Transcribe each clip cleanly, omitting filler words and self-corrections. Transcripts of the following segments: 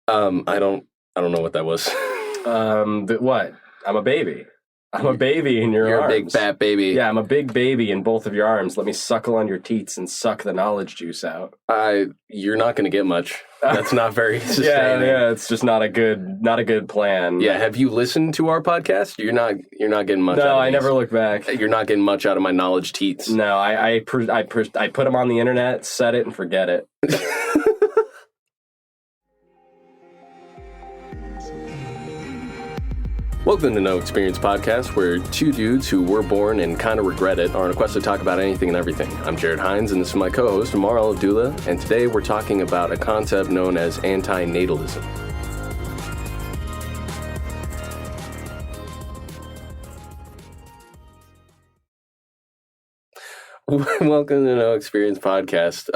I don't know what that was. What? I'm a baby. I'm a baby in your You're arms. a big fat baby. Yeah, I'm a big baby in both of your arms. Let me suckle on your teats and suck the knowledge juice out. You're not going to get much. That's not very sustaining. Yeah, it's just not a good plan. Yeah, have you listened to our podcast? You're not getting much. No, out of I these. never look back. You're not getting much out of my knowledge teats. No, I put them on the internet, set it, and forget it. Welcome to No Experience Podcast, where two dudes who were born and kind of regret it are on a quest to talk about anything and everything. I'm Jared Hines, and this is my co-host, Ammar Abdullah, and today we're talking about a concept known as Anti-Natalism. Welcome to No Experience Podcast.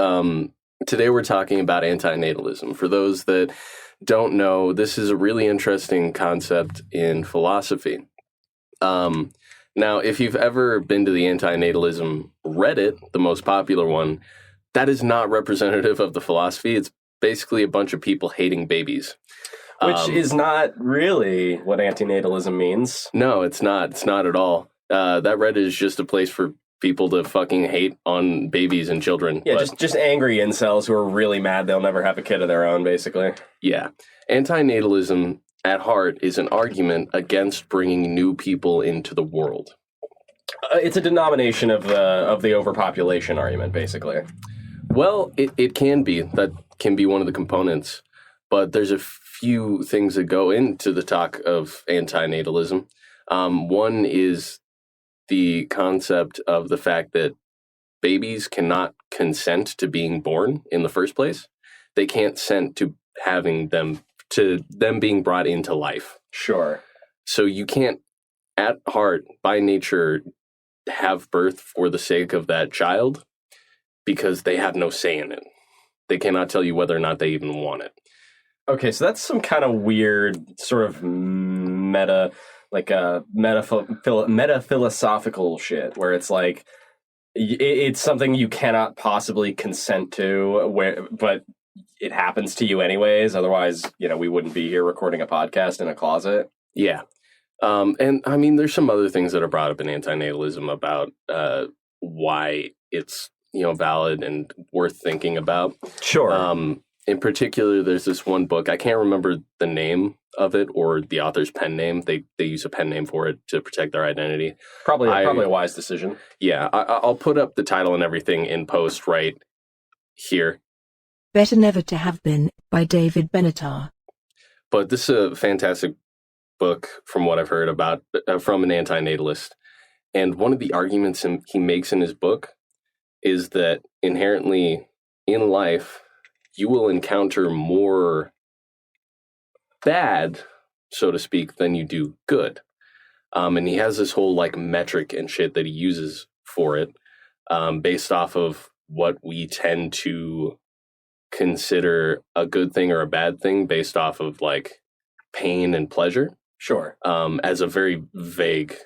Today we're talking about anti-natalism. For those that don't know, this is a really interesting concept in philosophy. Now, if you've ever been to the anti-natalism Reddit, the most popular one, that is not representative of the philosophy. It's basically a bunch of people hating babies. Which is not really what anti-natalism means. No, it's not. It's not at all. That Reddit is just a place for people to fucking hate on babies and children. Yeah, just angry incels who are really mad they'll never have a kid of their own, basically. Yeah. Anti-natalism, at heart, is an argument against bringing new people into the world. It's a denomination of the overpopulation argument, basically. Well, it can be. That can be one of the components. But there's a few things that go into the talk of anti-natalism. One is the concept of the fact that babies cannot consent to being born in the first place. They can't consent to them being brought into life. Sure. So you can't, at heart, by nature, have birth for the sake of that child because they have no say in it. They cannot tell you whether or not they even want it. Okay, so that's some kind of weird sort of meta philosophical shit where it's like it's something you cannot possibly consent to, but it happens to you anyways. Otherwise, we wouldn't be here recording a podcast in a closet. Yeah. And I mean, there's some other things that are brought up in anti-natalism about why it's, valid and worth thinking about. Sure. In particular, there's this one book. I can't remember the name of it or the author's pen name. They use a pen name for it to protect their identity. Probably a wise decision. Yeah. I'll put up the title and everything in post right here. Better Never to Have Been by David Benatar. But this is a fantastic book from what I've heard about from an anti-natalist. And one of the arguments he makes in his book is that inherently in life, you will encounter more bad, so to speak, than you do good. And he has this whole metric and shit that he uses for it based off of what we tend to consider a good thing or a bad thing based off of pain and pleasure. Sure. As a very vague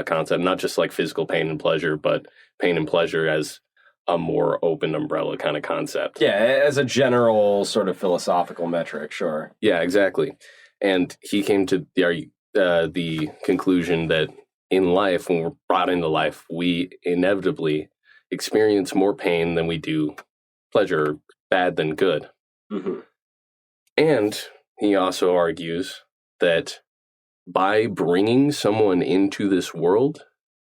concept, not just physical pain and pleasure, but pain and pleasure as a more open umbrella kind of concept. Yeah, as a general sort of philosophical metric, sure. Yeah, exactly. And he came to the conclusion that in life, when we're brought into life, we inevitably experience more pain than we do pleasure, bad than good. Mm-hmm. And he also argues that by bringing someone into this world,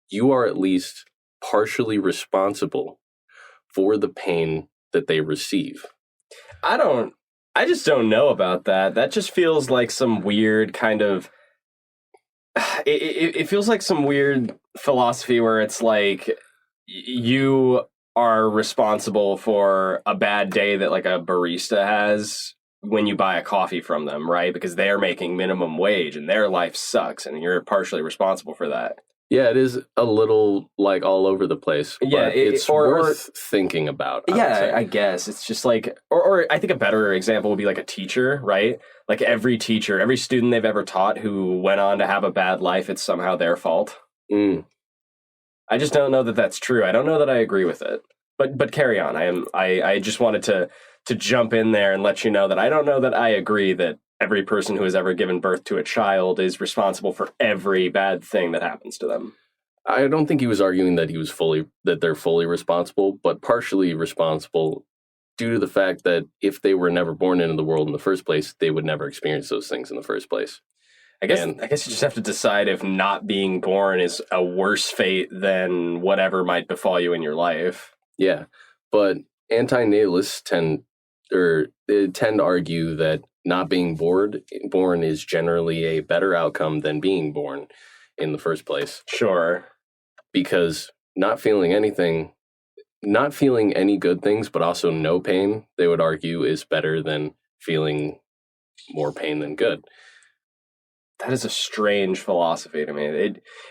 you are at least partially responsible for the pain that they receive. I just don't know about that. That just feels like some weird kind of... It feels like some weird philosophy where it's like you are responsible for a bad day that a barista has when you buy a coffee from them, right? Because they're making minimum wage and their life sucks and you're partially responsible for that. Yeah, it is a little all over the place. But yeah, it's worth thinking about. I guess it's just or I think a better example would be a teacher, right? Every teacher, every student they've ever taught who went on to have a bad life, it's somehow their fault. I just don't know that that's true. I don't know that I agree with it. But carry on. I just wanted to jump in there and let you know that I don't know that I agree that every person who has ever given birth to a child is responsible for every bad thing that happens to them. I don't think he was arguing that they're fully responsible, but partially responsible due to the fact that if they were never born into the world in the first place, they would never experience those things in the first place. I guess you just have to decide if not being born is a worse fate than whatever might befall you in your life. Yeah, but anti-natalists tend to argue that not being born is generally a better outcome than being born in the first place. Sure. Because not feeling any good things, but also no pain, they would argue is better than feeling more pain than good. That is a strange philosophy to me.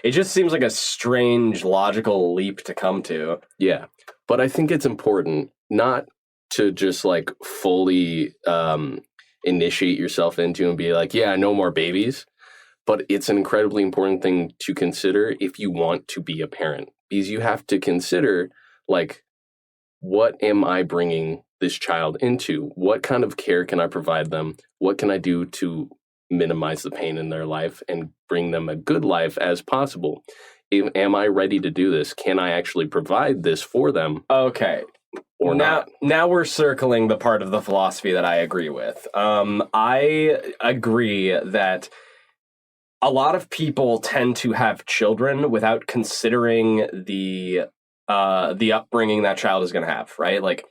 It just seems like a strange logical leap to come to. Yeah, but I think it's important not to just like fully initiate yourself into and be like, yeah, no more babies. But it's an incredibly important thing to consider if you want to be a parent, because you have to consider, like, what am I bringing this child into? What kind of care can I provide them? What can I do to minimize the pain in their life and bring them a good life as possible? Am I ready to do this? Can I actually provide this for them? Okay. Or not? Now we're circling the part of the philosophy that I agree with. I agree that a lot of people tend to have children without considering the upbringing that child is going to have, right? Like,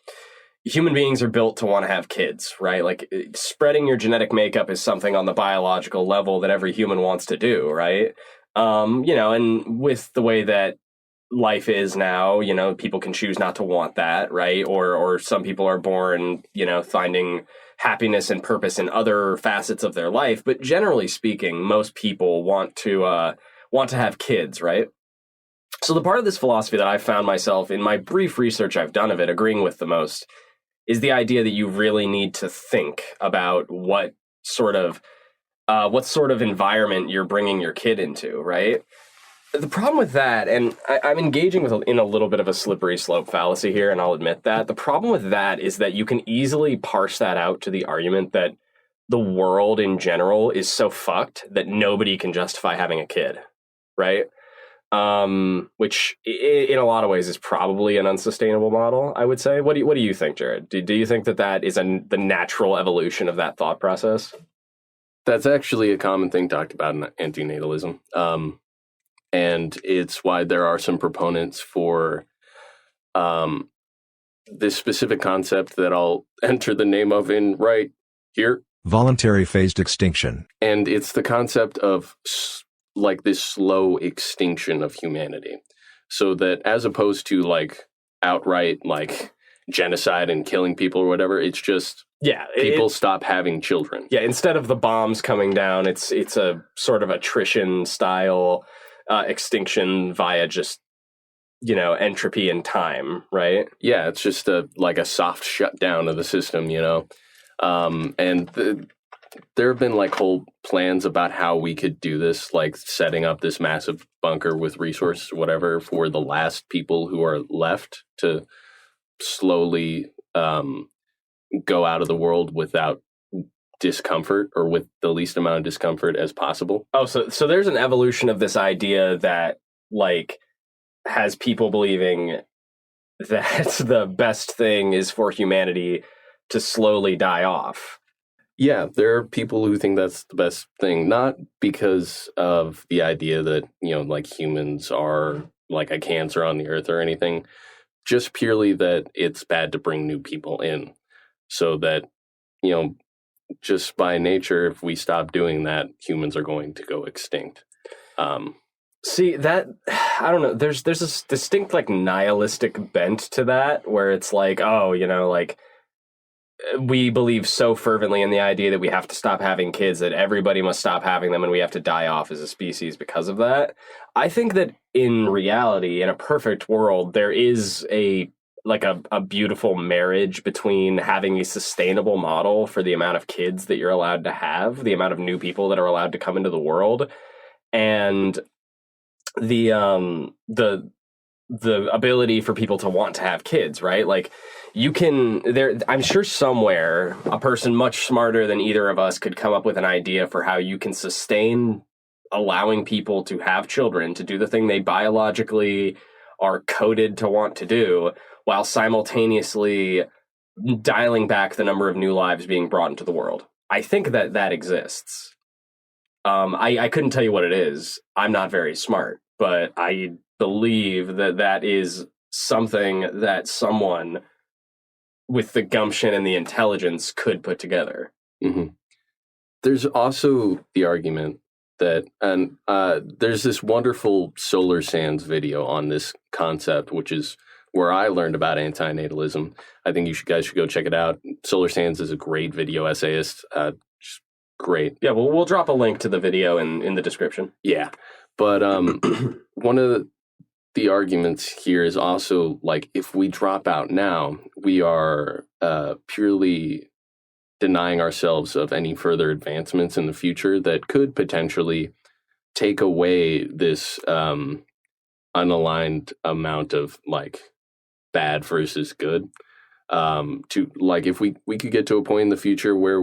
human beings are built to want to have kids, right? Like, spreading your genetic makeup is something on the biological level that every human wants to do, right? And with the way that life is now, people can choose not to want that, right? Or some people are born, finding happiness and purpose in other facets of their life. But generally speaking, most people want to have kids, right? So the part of this philosophy that I found myself, in my brief research I've done of it, agreeing with the most is the idea that you really need to think about what sort of environment you're bringing your kid into, right? The problem with that, and I'm engaging in a little bit of a slippery slope fallacy here, and I'll admit that. The problem with that is that you can easily parse that out to the argument that the world in general is so fucked that nobody can justify having a kid, right? Which in a lot of ways is probably an unsustainable model, I would say. What do you think, Jared? Do you think that is the natural evolution of that thought process? That's actually a common thing talked about in anti-natalism. And it's why there are some proponents for this specific concept that I'll enter the name of in right here. Voluntary phased extinction. And it's the concept of like this slow extinction of humanity. So that as opposed to like outright like genocide and killing people or whatever, it's just people stop having children. Yeah, instead of the bombs coming down, it's a sort of attrition style extinction via just entropy and time, right? Yeah, it's just like a soft shutdown of the system, and there have been like whole plans about how we could do this, like setting up this massive bunker with resources or whatever for the last people who are left to slowly go out of the world without discomfort, or with the least amount of discomfort as possible. Oh, so there's an evolution of this idea that like has people believing that the best thing is for humanity to slowly die off. Yeah, there are people who think that's the best thing, not because of the idea that, like humans are like a cancer on the earth or anything, just purely that it's bad to bring new people in. So that, just by nature, if we stop doing that, humans are going to go extinct. See, that, I don't know, there's this distinct like nihilistic bent to that, where it's like, like, we believe so fervently in the idea that we have to stop having kids, that everybody must stop having them, and we have to die off as a species because of that. I think that in reality, in a perfect world, there is a beautiful marriage between having a sustainable model for the amount of kids that you're allowed to have, the amount of new people that are allowed to come into the world, and the ability for people to want to have kids, right? Like, I'm sure somewhere a person much smarter than either of us could come up with an idea for how you can sustain allowing people to have children, to do the thing they biologically are coded to want to do, while simultaneously dialing back the number of new lives being brought into the world. I think that exists. I couldn't tell you what it is. I'm not very smart, but I believe that is something that someone with the gumption and the intelligence could put together. Mm-hmm. There's also the argument that, and there's this wonderful Solar Sands video on this concept, which is where I learned about anti-natalism. I think you guys should go check it out. Solar Sands is a great video essayist. Just great. Yeah, well, we'll drop a link to the video in the description. Yeah, but one of the arguments here is also, like, if we drop out now, we are purely denying ourselves of any further advancements in the future that could potentially take away this unaligned amount of, like, bad versus good. To, like, if we could get to a point in the future where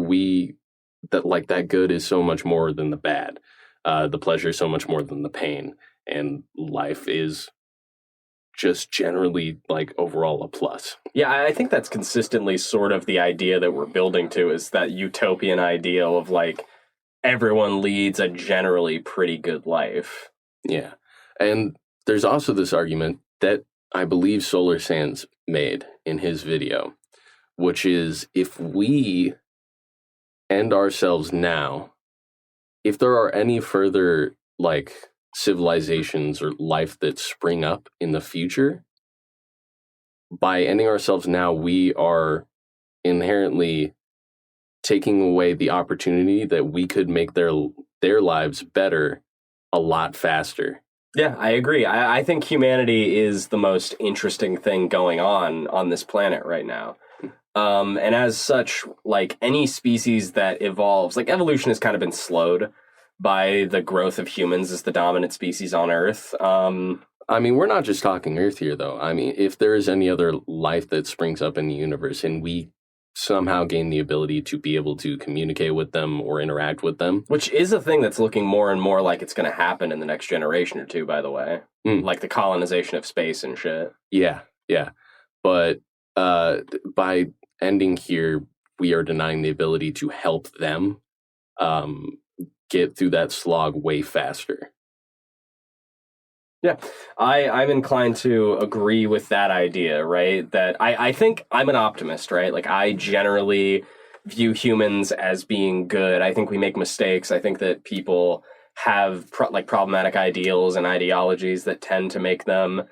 that good is so much more than the bad, the pleasure is so much more than the pain, and life is just generally, like, overall a plus. Yeah, I think that's consistently sort of the idea that we're building to, is that utopian ideal of, like, everyone leads a generally pretty good life. Yeah. And there's also this argument that I believe Solar Sands made in his video, which is, if we end ourselves now, if there are any further, like, civilizations or life that spring up in the future, by ending ourselves now, we are inherently taking away the opportunity that we could make their lives better a lot faster. Yeah, I agree. I think humanity is the most interesting thing going on this planet right now. And as such, like, any species that evolves, like, evolution has kind of been slowed by the growth of humans as the dominant species on Earth. I mean, we're not just talking Earth here, though. I mean, if there is any other life that springs up in the universe and we somehow gain the ability to be able to communicate with them or interact with them. Which is a thing that's looking more and more like it's going to happen in the next generation or two, by the way. Like the colonization of space and shit. Yeah, yeah. But by ending here, we are denying the ability to help them get through that slog way faster. Yeah, I'm inclined to agree with that idea, right? That I think I'm an optimist, right? Like, I generally view humans as being good. I think we make mistakes. I think that people have problematic ideals and ideologies that tend to make them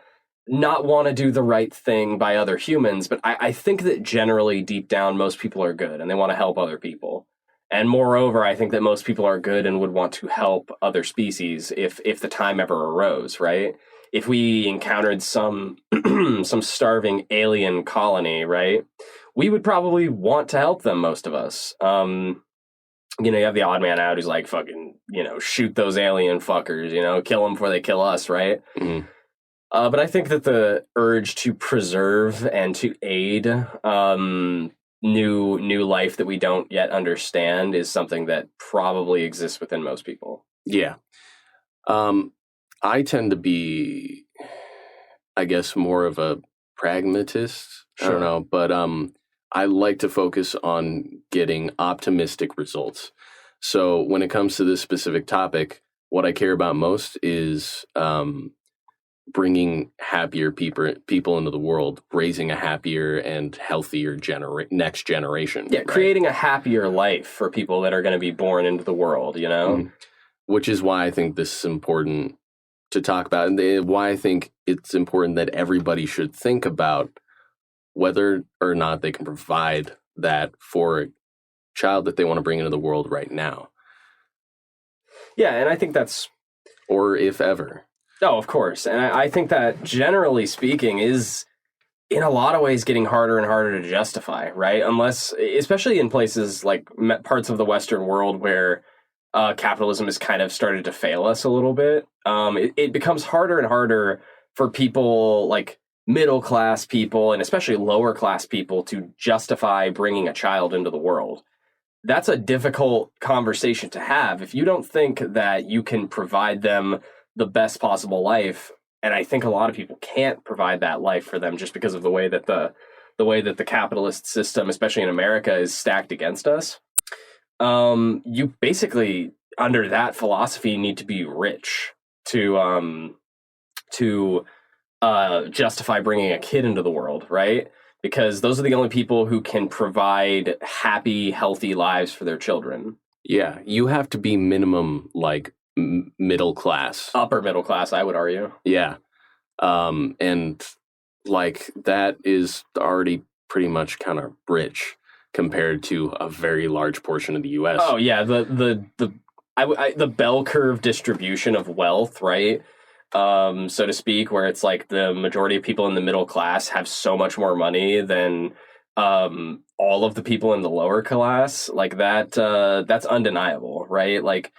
not want to do the right thing by other humans. But I think that generally, deep down, most people are good and they want to help other people. And moreover, I think that most people are good and would want to help other species if the time ever arose, right? If we encountered some some starving alien colony, right, we would probably want to help them, most of us. You have the odd man out who's like, fucking, shoot those alien fuckers, kill them before they kill us, right? Mm-hmm. But I think that the urge to preserve and to aid new life that we don't yet understand is something that probably exists within most people. Yeah. I tend to be, I guess, more of a pragmatist. Sure. I don't know, but I like to focus on getting optimistic results. So when it comes to this specific topic, what I care about most is bringing happier people into the world, raising a happier and healthier next generation. Yeah, right? Creating a happier life for people that are going to be born into the world, Mm-hmm. Which is why I think this is important to talk about, and why I think it's important that everybody should think about whether or not they can provide that for a child that they want to bring into the world right now. Yeah, and I think that's... Or if ever. Oh, of course. And I think that, generally speaking, is in a lot of ways getting harder and harder to justify, right? Unless, especially in places like parts of the Western world where capitalism has kind of started to fail us a little bit, it becomes harder and harder for people like middle class people and especially lower class people to justify bringing a child into the world. That's a difficult conversation to have if you don't think that you can provide them the best possible life. And I think a lot of people can't provide that life for them just because of the way that the capitalist system, especially in America, is stacked against us. You basically, under that philosophy, need to be rich to justify bringing a kid into the world, right? Because those are the only people who can provide happy, healthy lives for their children. Yeah, you have to be minimum like middle class, Upper middle class, I would argue. yeah, and like that is already pretty much kind of rich compared to a very large portion of the U.S. Oh yeah, the bell curve distribution of wealth, right? So to speak, where it's like the majority of people in the middle class have so much more money than all of the people in the lower class. Like that's undeniable, right? Like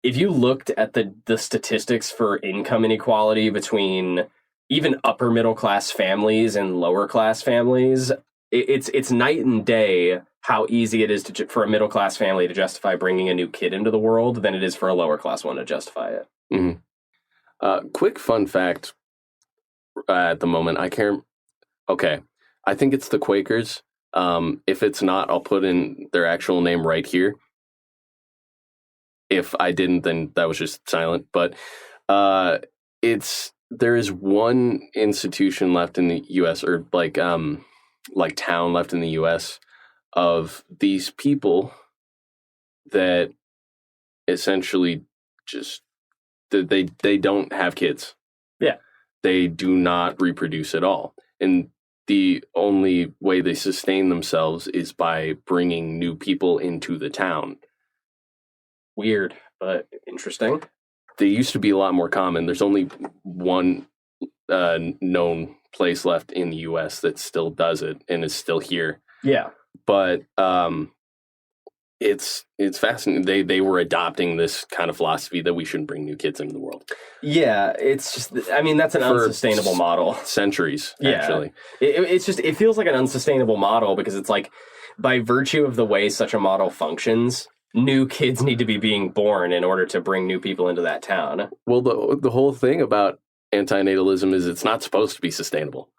if you looked at the statistics for income inequality between even upper middle class families and lower class families, it's night and day how easy it is for a middle class family to justify bringing a new kid into the world than it is for a lower class one to justify it. Mm-hmm. Quick fun fact at the moment. Okay, I think it's the Quakers. If it's not, I'll put in their actual name right here. If I didn't, then that was just silent. But there is one institution left in the U.S. or like town left in the U.S. of these people that essentially just they don't have kids. Yeah. They do not reproduce at all. And the only way they sustain themselves is by bringing new people into the town. Weird, but interesting. They used to be a lot more common. There's only one known place left in the U.S. that still does it and is still here. Yeah. But it's fascinating. They were adopting this kind of philosophy that we shouldn't bring new kids into the world. Yeah, it's just, I mean, that's an unsustainable model. Centuries, Yeah. actually. It feels like an unsustainable model because it's like, by virtue of the way such a model functions, new kids need to be being born in order to bring new people into that town. Well, the whole thing about anti-natalism is it's not supposed to be sustainable.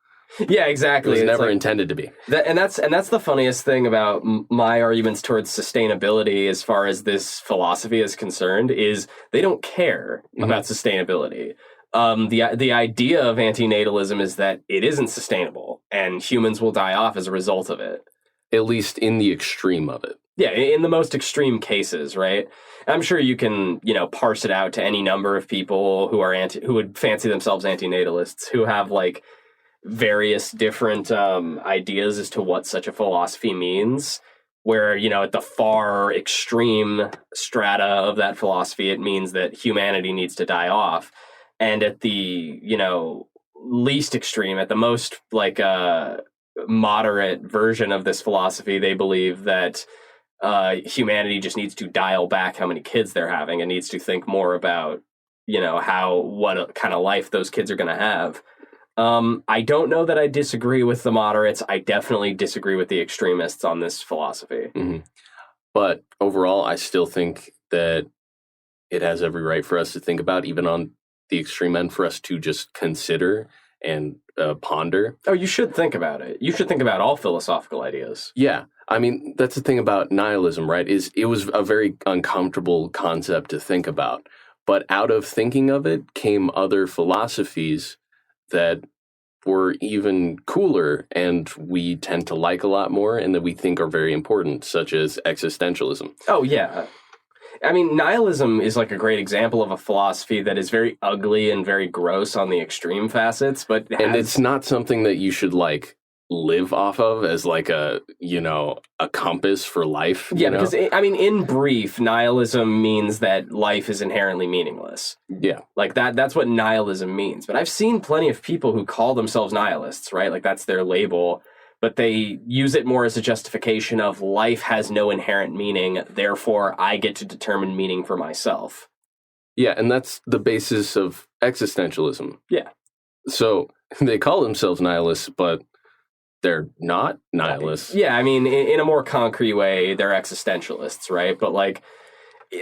Yeah, exactly. It was never like, intended to be. and that's the funniest thing about my arguments towards sustainability as far as this philosophy is concerned is they don't care about sustainability. The idea of anti-natalism is that it isn't sustainable and humans will die off as a result of it. At least in the extreme of it. Yeah, in the most extreme cases, right? I'm sure you can, parse it out to any number of people who are who would fancy themselves anti-natalists, who have like various different ideas as to what such a philosophy means. Where, at the far extreme strata of that philosophy, it means that humanity needs to die off. And at the, least extreme, at the most like moderate version of this philosophy, they believe that humanity just needs to dial back how many kids they're having and needs to think more about, what kind of life those kids are going to have. I don't know that I disagree with the moderates. I definitely disagree with the extremists on this philosophy. Mm-hmm. But overall, I still think that it has every right for us to think about, even on the extreme end, for us to just consider and ponder. Oh, you should think about it. You should think about all philosophical ideas. Yeah. I mean, that's the thing about nihilism, right? It was a very uncomfortable concept to think about. But out of thinking of it came other philosophies that were even cooler and we tend to like a lot more and that we think are very important, such as existentialism. Oh, yeah. I mean, nihilism is like a great example of a philosophy that is very ugly and very gross on the extreme facets, but and it's not something that you should like live off of as like a compass for life. Yeah, because in brief, nihilism means that life is inherently meaningless. Yeah. Like that's what nihilism means. But I've seen plenty of people who call themselves nihilists, right? Like that's their label. But they use it more as a justification of life has no inherent meaning, therefore I get to determine meaning for myself. Yeah, and that's the basis of existentialism. Yeah. So they call themselves nihilists, but they're not nihilists. Yeah, I mean, in a more concrete way, they're existentialists, right? But like,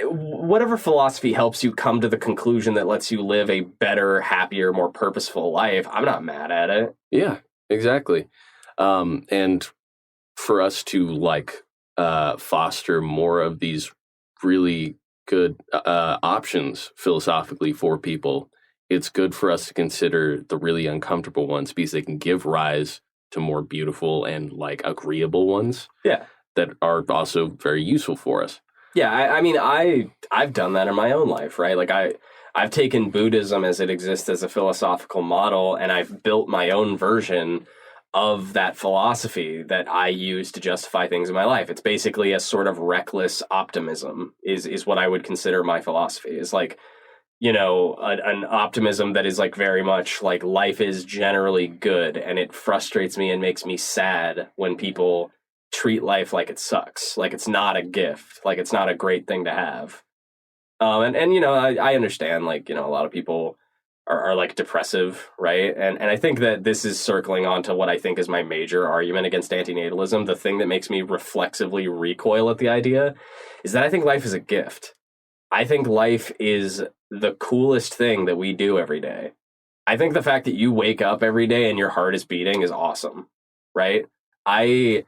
whatever philosophy helps you come to the conclusion that lets you live a better, happier, more purposeful life, I'm not mad at it. Yeah, exactly. And for us to foster more of these really good options philosophically for people, it's good for us to consider the really uncomfortable ones because they can give rise to more beautiful and agreeable ones. Yeah, that are also very useful for us. Yeah, I mean, I've done that in my own life, right? Like I've taken Buddhism as it exists as a philosophical model, and I've built my own version of that philosophy that I use to justify things in my life. It's basically a sort of reckless optimism is what I would consider my philosophy. Is like, an optimism that is like very much like life is generally good, and it frustrates me and makes me sad when people treat life like it sucks, like it's not a gift, like it's not a great thing to have. I understand, a lot of people are like depressive, right? And I think that this is circling on to what I think is my major argument against anti-natalism. The thing that makes me reflexively recoil at the idea is that I think life is a gift. I think life is the coolest thing that we do every day. I think the fact that you wake up every day and your heart is beating is awesome, right? I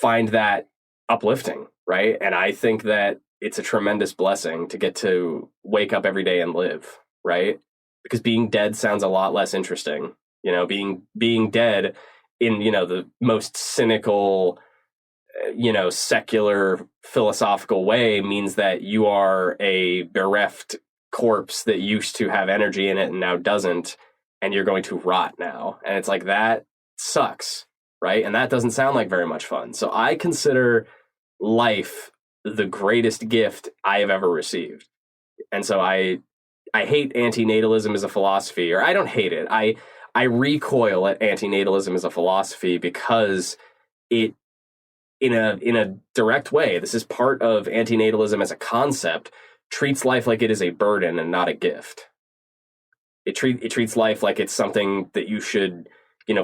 find that uplifting, right? And I think that it's a tremendous blessing to get to wake up every day and live, right? Because being dead sounds a lot less interesting. Being dead in, the most cynical, secular philosophical way means that you are a bereft corpse that used to have energy in it and now doesn't, and you're going to rot now. And it's like, that sucks. Right? And that doesn't sound like very much fun. So I consider life the greatest gift I have ever received. And so I hate anti-natalism as a philosophy, or I don't hate it. I recoil at anti-natalism as a philosophy because it, in a direct way, this is part of anti-natalism as a concept, treats life like it is a burden and not a gift. It treats life like it's something that you should,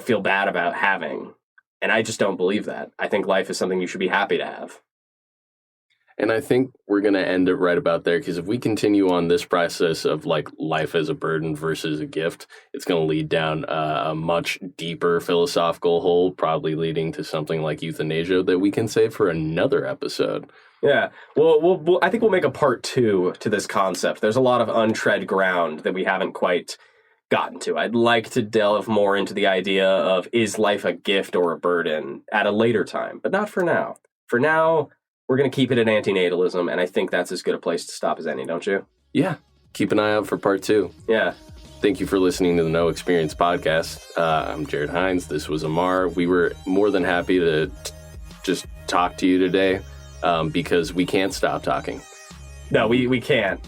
feel bad about having. And I just don't believe that. I think life is something you should be happy to have. And I think we're going to end it right about there, because if we continue on this process of life as a burden versus a gift, it's going to lead down a much deeper philosophical hole, probably leading to something like euthanasia that we can save for another episode. Yeah. Well, I think we'll make a part 2 to this concept. There's a lot of untread ground that we haven't quite gotten to. I'd like to delve more into the idea of, is life a gift or a burden at a later time, but not for now. For now, we're going to keep it at anti-natalism, and I think that's as good a place to stop as any, don't you? Yeah. Keep an eye out for part 2. Yeah. Thank you for listening to the No Experience podcast. I'm Jared Hines. This was Ammar. We were more than happy to just talk to you today because we can't stop talking. No, we can't.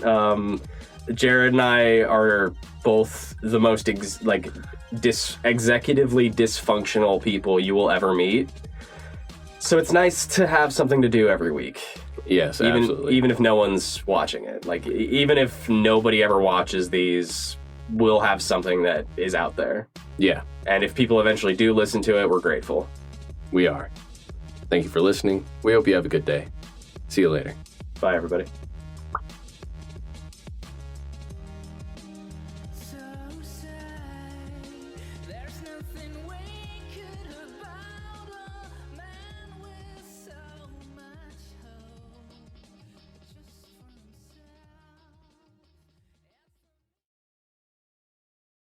Jared and I are both the most executively dysfunctional people you will ever meet. So it's nice to have something to do every week. Yes, absolutely. Even if no one's watching it. Even if nobody ever watches these, we'll have something that is out there. Yeah. And if people eventually do listen to it, we're grateful. We are. Thank you for listening. We hope you have a good day. See you later. Bye, everybody.